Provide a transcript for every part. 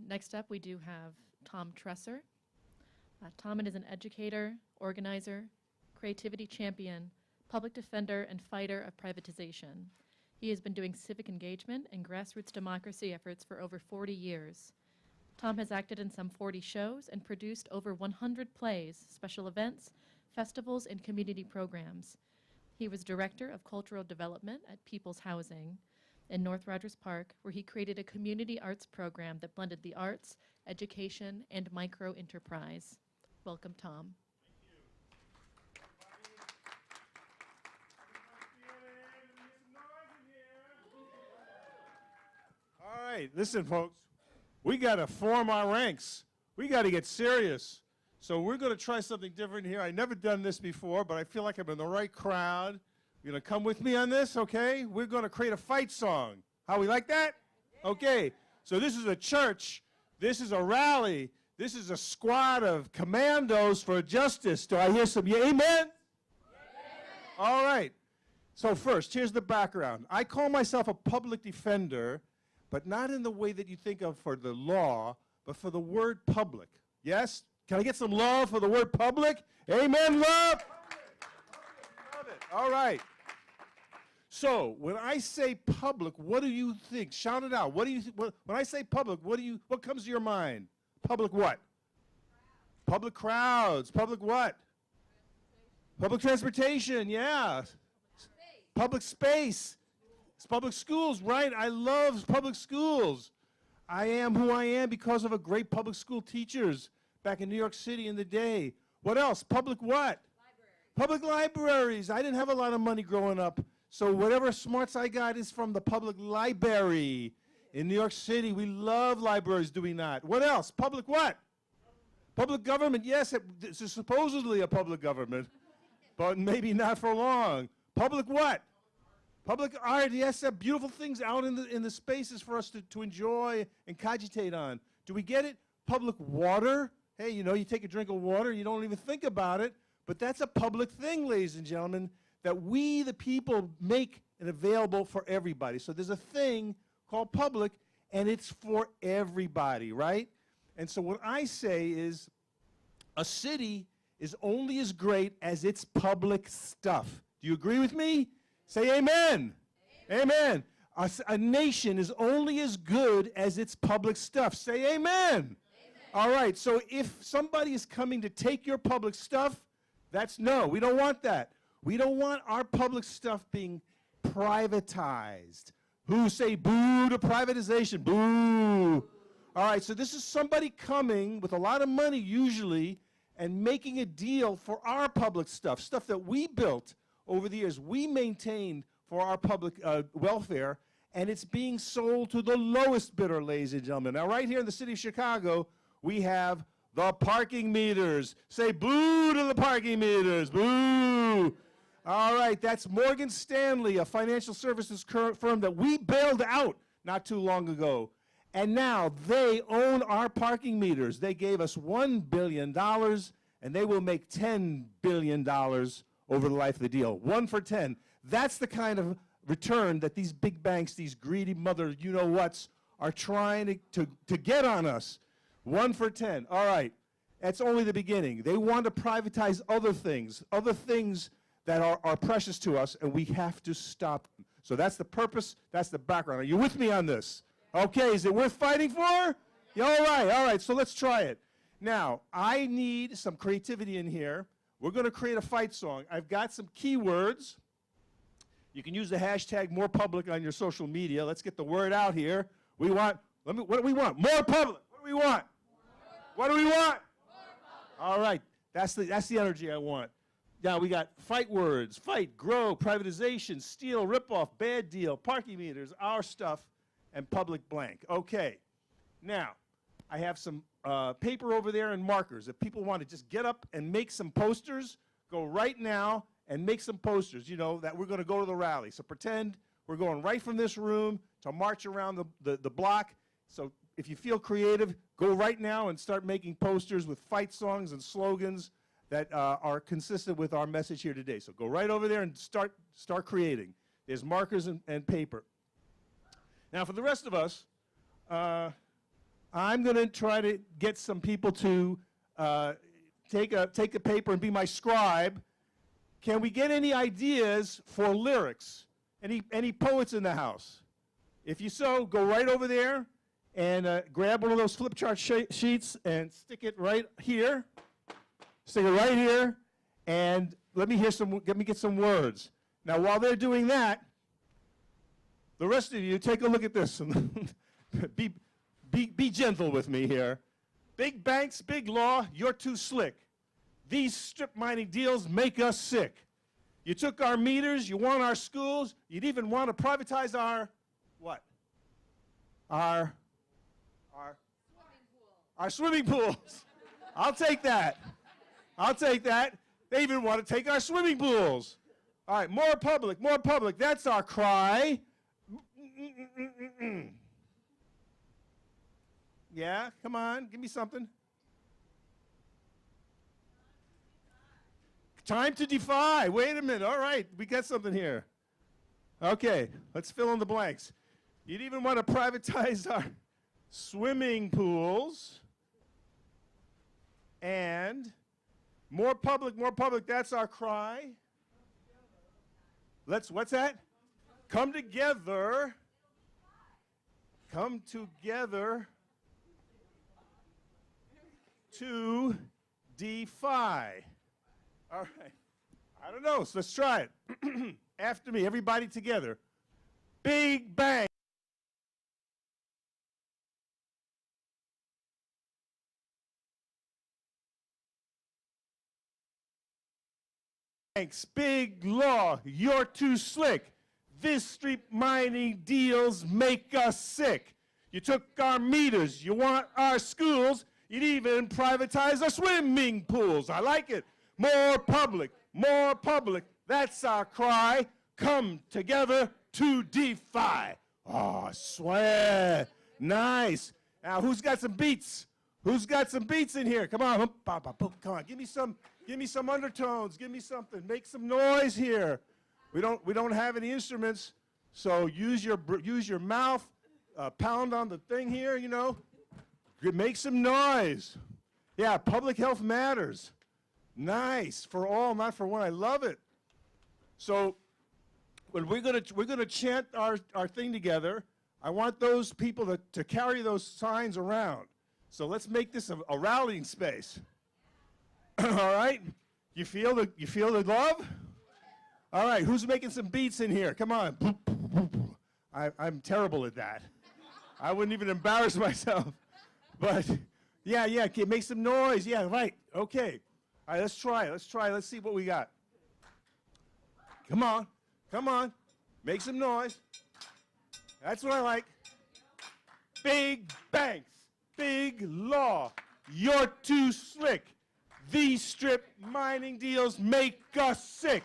Next up, we do have Tom Tresser. Tom is an educator, organizer, creativity champion, public defender, and fighter of privatization. He has been doing civic engagement and grassroots democracy efforts for over 40 years. Tom has acted in some 40 shows and produced over 100 plays, special events, festivals, and community programs. He was Director of Cultural Development at People's Housing in North Rogers Park, where he created a community arts program that blended the arts, education, and micro-enterprise. Welcome, Tom. All right, listen, folks. We got to form our ranks. We got to get serious. So we're going to try something different here. I've never done this before, but I feel like I'm in the right crowd. You're going to come with me on this, okay? We're going to create a fight song. How, we like that? Okay. So this is a church. This is a rally. This is a squad of commandos for justice. Do I hear some amen? Amen. All right. So first, here's the background. I call myself a public defender, but not in the way that you think of for the law, but for the word public. Yes? Can I get some love for the word public? Amen, love? Love it. All right. So when I say public, what do you think? Shout it out. What do you when I say public, what comes to your mind? Public what? Public crowds. Public what? Public transportation, yeah. Public space. It's public schools, right? I love public schools. I am who I am because of a great public school teachers back in New York City in the day. What else? Public what? Library. Public libraries. I didn't have a lot of money growing up, so whatever smarts I got is from the public library. In New York City, we love libraries, do we not? What else? Public what? Public government. Yes, it's supposedly a public government, but maybe not for long. Public what? Public art. Yes, beautiful things out in the spaces for us to enjoy and cogitate on. Do we get it? Public water. Hey, you know, you take a drink of water, you don't even think about it, but that's a public thing, ladies and gentlemen, that we, the people, make it available for everybody. So there's a thing called public, and it's for everybody, right? And so what I say is a city is only as great as its public stuff. Do you agree with me? Say amen. Amen. A nation is only as good as its public stuff. Say amen. All right, so if somebody is coming to take your public stuff, that's no. We don't want that. We don't want our public stuff being privatized. Who say boo to privatization? Boo. All right, so this is somebody coming with a lot of money usually and making a deal for our public stuff, stuff that we built over the years. We maintained for our public welfare, and it's being sold to the lowest bidder, ladies and gentlemen. Now, right here in the city of Chicago, we have the parking meters. Say boo to the parking meters. Boo. All right, that's Morgan Stanley, a financial services firm that we bailed out not too long ago. And now they own our parking meters. They gave us $1 billion, and they will make $10 billion over the life of the deal. 1 for 10. That's the kind of return that these big banks, these greedy mother you-know-whats, are trying to get on us. 1 for 10. All right. That's only the beginning. They want to privatize other things that are precious to us, and we have to stop them. So that's the purpose. That's the background. Are you with me on this? Okay. Is it worth fighting for? Yeah, all right. All right. So let's try it. Now, I need some creativity in here. We're going to create a fight song. I've got some keywords. You can use the hashtag #MorePublic on your social media. Let's get the word out here. We want, what do we want? More public. What do we want? What do we want? All right, that's the energy I want. Now we got fight words: fight, grow, privatization, steal, ripoff, bad deal, parking meters, our stuff, and public blank. Okay, now I have some paper over there and markers. If people want to just get up and make some posters, go right now and make some posters, you know, that we're going to go to the rally. So pretend we're going right from this room to march around the block. So if you feel creative, go right now and start making posters with fight songs and slogans that are consistent with our message here today. So go right over there and start creating. There's markers and paper. Now for the rest of us, I'm going to try to get some people to take a paper and be my scribe. Can we get any ideas for lyrics? Any poets in the house? If you so, go right over there and grab one of those flip chart sheets and stick it right here. Stick it right here, and let me get some words. Now, while they're doing that, the rest of you, take a look at this. be gentle with me here. Big banks, big law, you're too slick. These strip mining deals make us sick. You took our meters, you want our schools, you'd even want to privatize our, what? Our swimming pools. I'll take that. I'll take that. They even want to take our swimming pools. All right, more public, more public. That's our cry. Yeah, come on, give me something. Time to defy. Wait a minute. All right, we got something here. Okay, let's fill in the blanks. You'd even want to privatize our swimming pools. And more public, that's our cry. What's that? Come together. Come together to defy. All right. I don't know, so let's try it. After me, everybody together. Big bang. Thanks, big law, you're too slick. This street mining deals make us sick. You took our meters, you want our schools, you'd even privatize our swimming pools. I like it. More public, that's our cry. Come together to defy. Oh, swear. Nice. Now, who's got some beats? Who's got some beats in here? Come on, come on. Give me some undertones. Give me something. Make some noise here. We don't have any instruments, so use your mouth. Pound on the thing here. You know. Make some noise. Yeah, public health matters. Nice. For all, not for one. I love it. So when we're gonna chant our thing together, I want those people to carry those signs around. So let's make this a rallying space. All right? You feel the love? All right, who's making some beats in here? Come on. I'm terrible at that. I wouldn't even embarrass myself. But yeah, make some noise. Yeah, right. Okay. All right, let's try. Let's see what we got. Come on. Make some noise. That's what I like. Big banks, big law. You're too slick. These strip mining deals make us sick.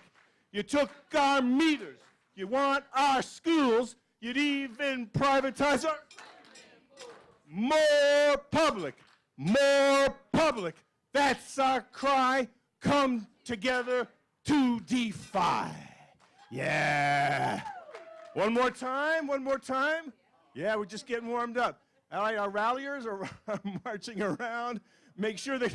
You took our meters. You want our schools. You'd even privatize our... More public. That's our cry. Come together to defy. Yeah. One more time. Yeah, we're just getting warmed up. All right, our ralliers are marching around. Make sure they...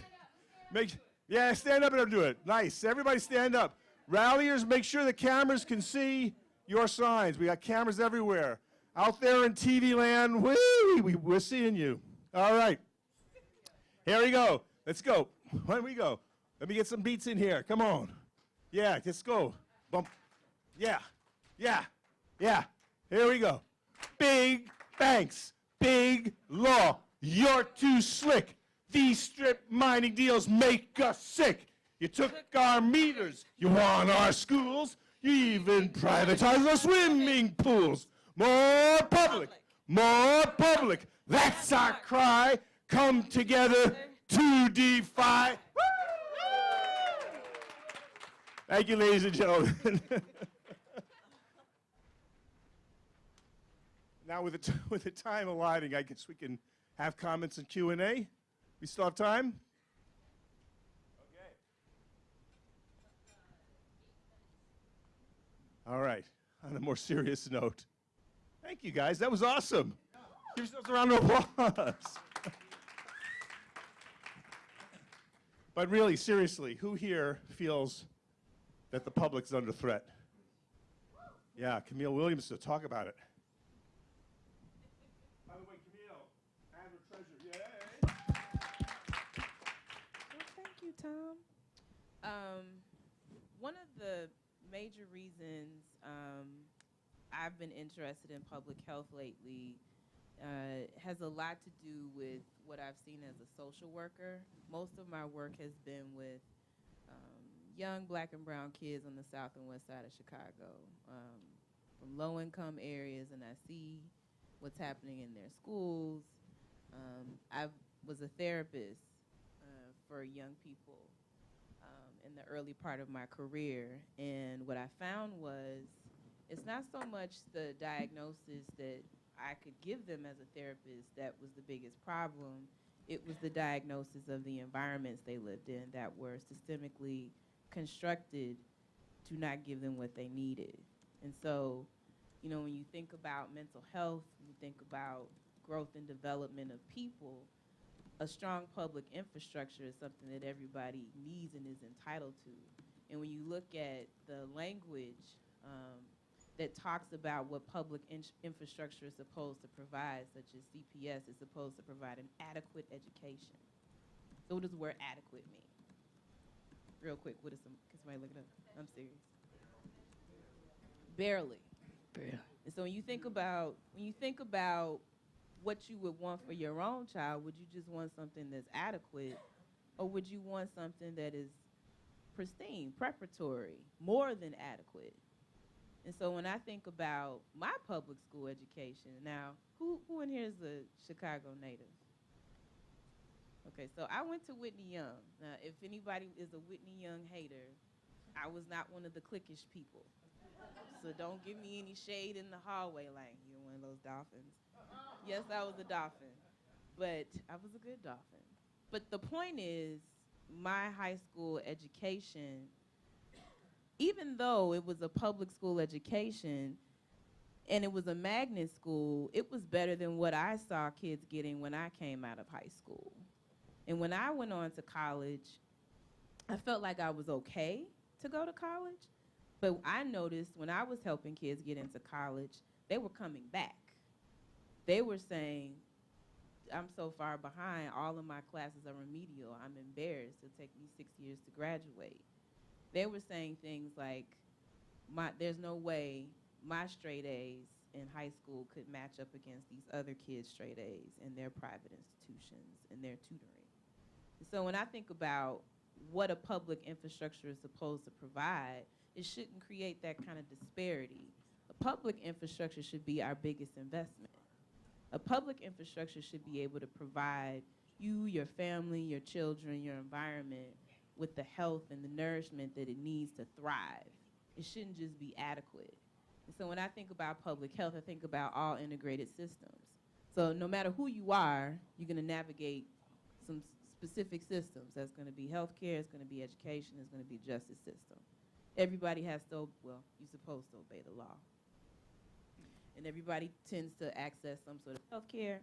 Yeah, stand up and do it. Nice. Everybody stand up. Ralliers, make sure the cameras can see your signs. We got cameras everywhere. Out there in TV land, we're seeing you. All right. Here we go. Let's go. Why don't we go? Let me get some beats in here. Come on. Yeah, let's go. Bump. Yeah. Here we go. Big banks, big law. You're too slick. These strip mining deals make us sick. You took our meters. You want our schools. You even privatized our swimming pools. More public. That's our cry. Come together to defy. Thank you, ladies and gentlemen. Now, with the time allotting, I guess we can have comments and Q&A. We still have time? Okay. All right. On a more serious note, thank you, guys. That was awesome. Give yourselves a round of applause. But really, seriously, who here feels that the public's under threat? Yeah, Camille Williams to talk about it. By the way, Camille, Adler Treasure, yay! Well, thank you, Tom. One of the major reasons I've been interested in public health lately has a lot to do with what I've seen as a social worker. Most of my work has been with young black and brown kids on the south and west side of Chicago, from low-income areas, and I see what's happening in their schools. I was a therapist for young people in the early part of my career, and what I found was it's not so much the diagnosis that I could give them as a therapist that was the biggest problem. It was the diagnosis of the environments they lived in that were systemically constructed to not give them what they needed. And so, you know, when you think about mental health, when you think about growth and development of people, a strong public infrastructure is something that everybody needs and is entitled to. And when you look at the language that talks about what public infrastructure is supposed to provide, such as CPS is supposed to provide an adequate education. So what does the word adequate mean? Real quick, what is can somebody look it up? I'm serious. Barely. And so when you think about what you would want for your own child, would you just want something that's adequate, or would you want something that is pristine, preparatory, more than adequate? And so when I think about my public school education, now, who in here is a Chicago native? Okay, so I went to Whitney Young. Now, if anybody is a Whitney Young hater, I was not one of the cliquish people. So don't give me any shade in the hallway like, you're one of those dolphins. Yes, I was a dolphin, but I was a good dolphin. But the point is, my high school education, even though it was a public school education and it was a magnet school, it was better than what I saw kids getting when I came out of high school. And when I went on to college, I felt like I was okay to go to college, but I noticed when I was helping kids get into college, they were coming back. They were saying, I'm so far behind, all of my classes are remedial, I'm embarrassed, it'll take me 6 years to graduate. They were saying things like, there's no way my straight A's in high school could match up against these other kids' straight A's in their private institutions and their tutoring. So when I think about what a public infrastructure is supposed to provide, it shouldn't create that kind of disparity. A public infrastructure should be our biggest investment. A public infrastructure should be able to provide you, your family, your children, your environment with the health and the nourishment that it needs to thrive. It shouldn't just be adequate. And so when I think about public health, I think about all integrated systems. So no matter who you are, you're going to navigate some specific systems. That's going to be healthcare, it's going to be education, it's going to be justice system. Everybody has to, well, you're supposed to obey the law. And everybody tends to access some sort of healthcare,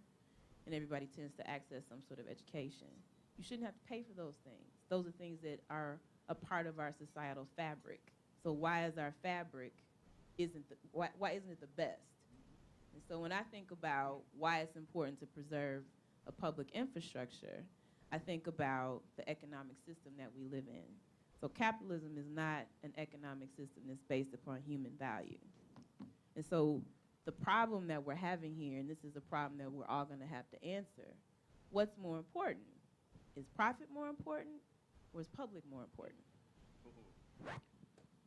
and everybody tends to access some sort of education. You shouldn't have to pay for those things. Those are things that are a part of our societal fabric. So why is our fabric why isn't it the best? And so when I think about why it's important to preserve a public infrastructure, I think about the economic system that we live in. So capitalism is not an economic system that's based upon human value. And so the problem that we're having here, and this is a problem that we're all going to have to answer, what's more important? Is profit more important, or is public more important?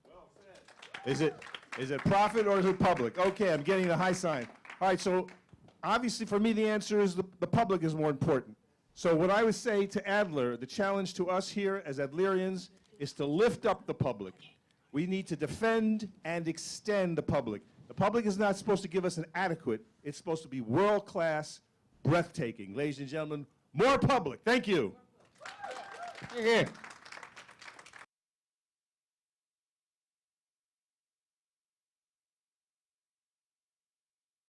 Well said. Is it profit or is it public? Okay, I'm getting the high sign. All right, so obviously for me the answer is the public is more important. So what I would say to Adler, the challenge to us here as Adlerians is to lift up the public. We need to defend and extend the public. The public is not supposed to give us an adequate, it's supposed to be world-class, breathtaking. Ladies and gentlemen, more public. Thank you. Yeah.